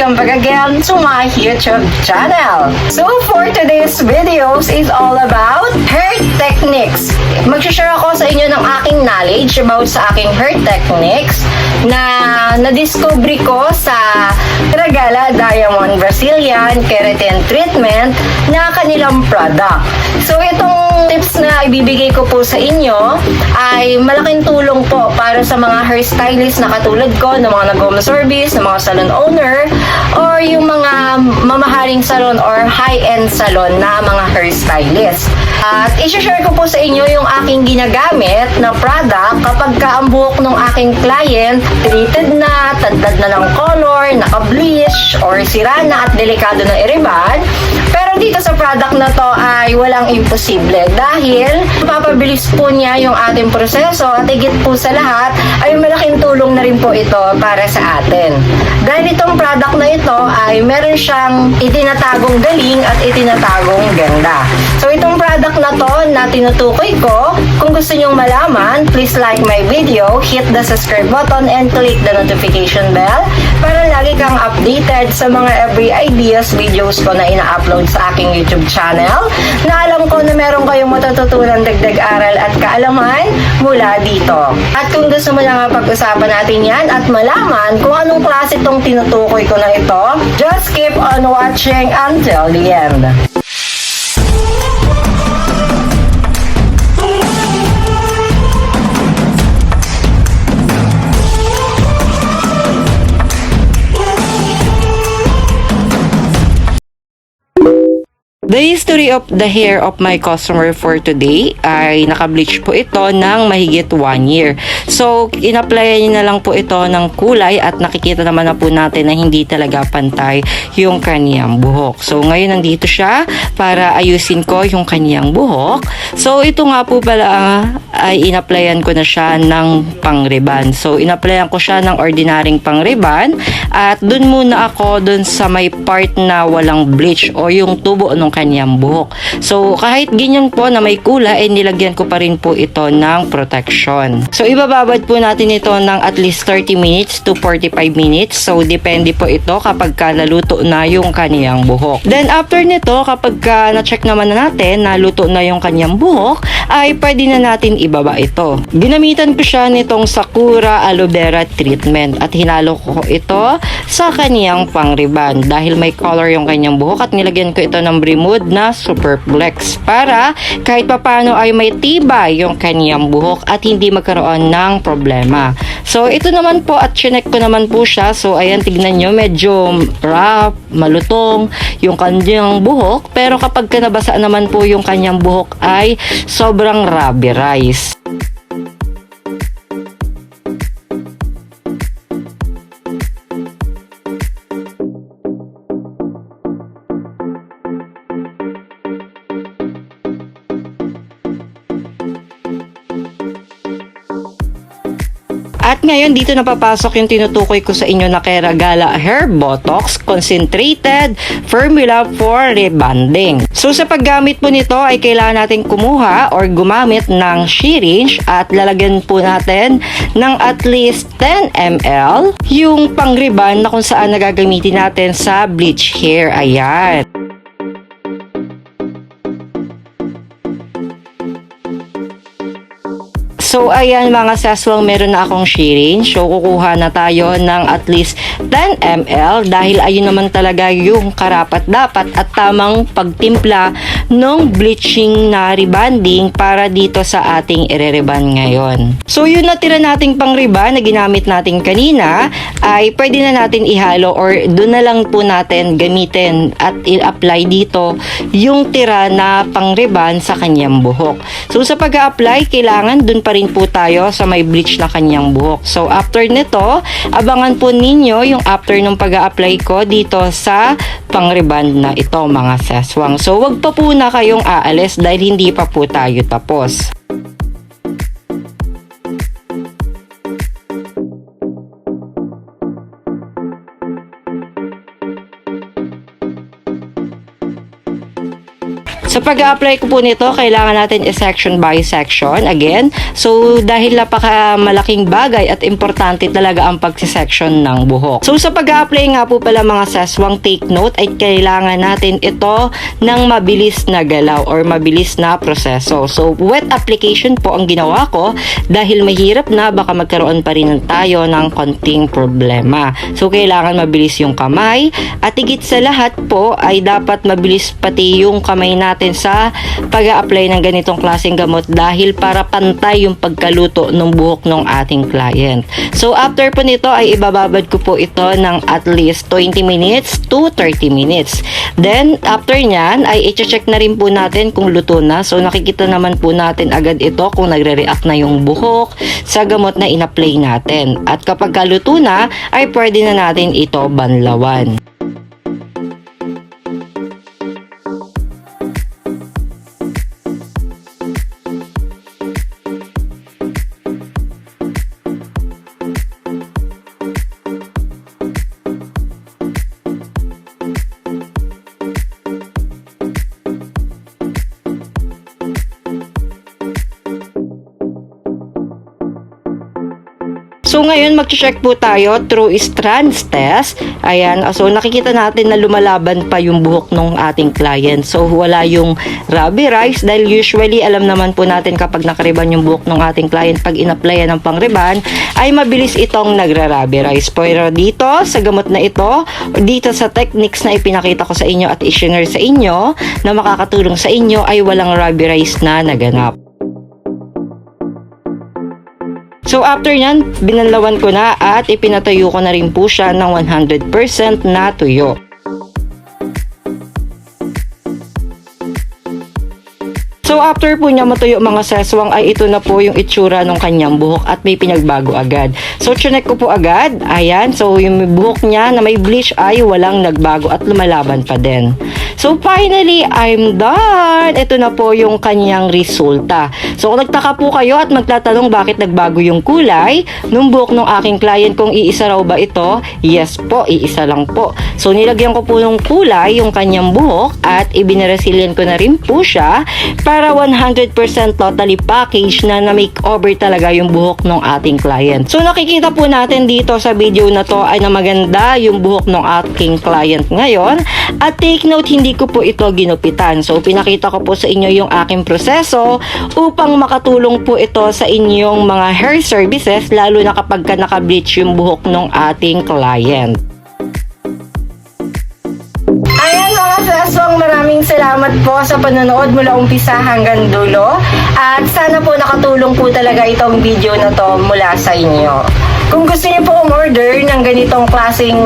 Welcome back again to my YouTube channel. So for today's videos is all about hair techniques. Mag-share ako sa inyo ng aking knowledge about sa aking hair techniques na na-discover ko sa KERAGALA Diamond Brazilian Keratin Treatment na kanilang product. So itong tips na ibibigay ko po sa inyo ay malaking tulong po para sa mga hairstylist na katulad ko, ng mga nag-home service, ng mga salon owner, or yung mga mamahaling salon or high-end salon na mga hairstylist. At i-share ko po sa inyo yung aking ginagamit na product kapag ang buhok ng aking client treated na, tadtad na ng color, naka-bleach, or sira na at delikado ng i-rebond. Pero dito sa product na to ay walang imposible dahil mapapabilis po niya yung ating proseso at higit po sa lahat ay malaking tulong na rin po ito para sa atin. Dahil itong product na ito ay meron siyang itinatagong galing at itinatagong ganda. So itong product na to na tinutukoy ko, kung gusto nyong malaman, please like my video, hit the subscribe button and click the notification bell para lagi kang updated sa mga every ideas videos ko na ina-upload sa aking YouTube channel, na alam ko na meron kayong matututunan dagdag aral at kaalaman mula dito. At kung gusto mo na nga pag-usapan natin yan at malaman kung anong klase itong tinutukoy ko na ito, just keep on watching until the end. The history of the hair of my customer for today ay naka-bleach po ito ng mahigit 1 year. So, in-applyan na lang po ito ng kulay at nakikita naman na po natin na hindi talaga pantay yung kaniyang buhok. So, ngayon nandito siya para ayusin ko yung kaniyang buhok. So, ito nga po pala ay in-applyan ko na siya ng pang-riban. So, in-applyan ko siya ng ordinaryong pang-riban at dun muna ako dun sa may part na walang bleach o yung tubo ng kanyang buhok. So, kahit ganyan po na may kulay, ay nilagyan ko pa rin po ito ng protection. So, ibababad po natin ito ng at least 30 minutes to 45 minutes. So, depende po ito kapag naluto na yung kanyang buhok. Then, after nito, kapag na-check naman na natin na luto na yung kanyang buhok, ay pwede na natin ibaba ito. Ginamitan ko siya nitong Sakura Aloe Vera Treatment at hinalo ko ito sa kanyang pang-riban dahil may color yung kanyang buhok at nilagyan ko ito ng Brimo na Super Flex para kahit papano ay may tibay yung kanyang buhok at hindi magkaroon ng problema. So ito naman po at chinek ko naman po siya. So ayan, tignan nyo, medyo rough, malutong yung kanyang buhok, pero kapag nabasa naman po yung kanyang buhok ay sobrang rubberized. At ngayon, dito na papasok yung tinutukoy ko sa inyo na KERAGALA Hair Botox Concentrated Formula for Rebonding. So, sa paggamit po nito ay kailangan natin kumuha or gumamit ng syringe at lalagyan po natin ng at least 10 ml yung pang-rebond na kung saan nagagamitin natin sa bleach hair. Ayan. So, ayan mga Seswang, meron na akong syringe. So, kukuha na tayo ng at least 10 ml dahil ayun naman talaga yung karapat-dapat at tamang pagtimpla ng bleaching na rebonding para dito sa ating ire-rebond ngayon. So, yun natira nating pang-rebond na ginamit natin kanina ay pwede na natin ihalo or doon na lang po natin gamitin at i-apply dito yung tira na pang-rebond sa kanyang buhok. So, sa pag-a-apply, kailangan doon pa rin po tayo sa may bleach na kanyang buhok. So, after nito, abangan po ninyo yung after nung pag-a-apply ko dito sa pang-rebond na ito mga Seswang. So, wag pa po na kayong aalis dahil hindi pa po tayo tapos. Sa pag-a-apply ko po nito, kailangan natin i-section by section again. So dahil napaka-malaking bagay at importante talaga ang pag-section ng buhok. So sa pag-a-apply nga po pala mga seswang, take note, ay kailangan natin ito ng mabilis na galaw or mabilis na proseso. So wet application po ang ginawa ko dahil mahirap na baka magkaroon pa rin tayo ng konting problema. So kailangan mabilis yung kamay at higit sa lahat po ay dapat mabilis pati yung kamay natin sa pag-a-apply ng ganitong klaseng gamot dahil para pantay yung pagkaluto ng buhok ng ating client. So after po nito ay ibababad ko po ito ng at least 20 minutes to 30 minutes. Then after nyan ay i-check na rin po natin kung luto na. So nakikita naman po natin agad ito kung nagre-react na yung buhok sa gamot na in-apply natin. At kapag kaluto na ay pwede na natin ito banlawan. So ngayon mag-check po tayo through strands test. Ayan, so nakikita natin na lumalaban pa yung buhok ng ating client. So wala yung rubberized dahil usually alam naman po natin kapag nakariban yung buhok ng ating client pag in-applyan ng pangriban ay mabilis itong nagra-rubberize. Pero dito sa gamot na ito, dito sa techniques na ipinakita ko sa inyo at i-share sa inyo na makakatulong sa inyo ay walang rubberize na naganap. So after nyan, binanlawan ko na at ipinatayo ko na rin po siya ng 100% na tuyo. So after po niya matuyo mga seswang ay ito na po yung itsura ng kanyang buhok at may pinagbago agad. So chinek ko po agad, ayan, so yung buhok niya na may bleach ay walang nagbago at lumalaban pa din. So finally, I'm done! Ito na po yung kanyang resulta. So kung nagtaka po kayo at magtatanong bakit nagbago yung kulay ng buhok ng aking client kung iisa raw ba ito, yes po, iisa lang po. So nilagyan ko po ng kulay yung kanyang buhok at ibinaresilian ko na rin po siya para 100% totally package na na-makeover talaga yung buhok ng ating client. So nakikita po natin dito sa video na to ay na maganda yung buhok ng aking client ngayon. At take note, hindi ko po ito ginupitan. So pinakita ko po sa inyo yung aking proseso upang makatulong po ito sa inyong mga hair services lalo na kapag ka naka-bleach yung buhok ng ating client. Ayan mga seswang, maraming salamat po sa panonood mula umpisa hanggang dulo. At sana po nakatulong po talaga itong video na to mula sa inyo. Kung gusto niyo po umorder ng ganitong klaseng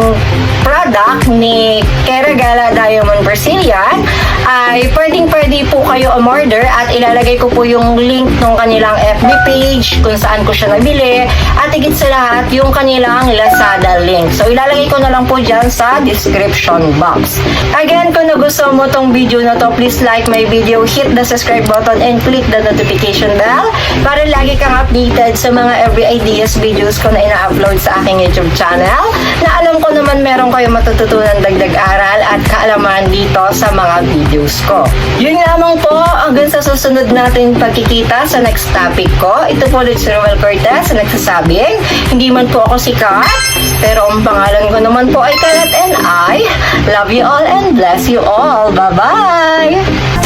product ni KERAGALA Diamond Brazilian, ay pwede po kayo umorder at ilalagay ko po yung link ng kanilang FB page kung saan ko siya nabili at higit sa lahat yung kanilang Lazada link. So ilalagay ko na lang po dyan sa description box. Again, kung nagustuhan mo tong video na to, please like my video, hit the subscribe button and click the notification bell para lagi kang updated sa mga every ideas videos ko na ina-upload sa aking YouTube channel na alam ko naman meron kayo matututunan dagdag aral at kaalaman dito sa mga videos ko. Yun lamang po, hanggang sa susunod natin pagkikita sa next topic ko. Ito po ulit si Rhuel Cortez na nagsasabing, hindi man po ako sikat, pero ang pangalan ko naman po ay Karat and I love you all and bless you all. Bye-bye!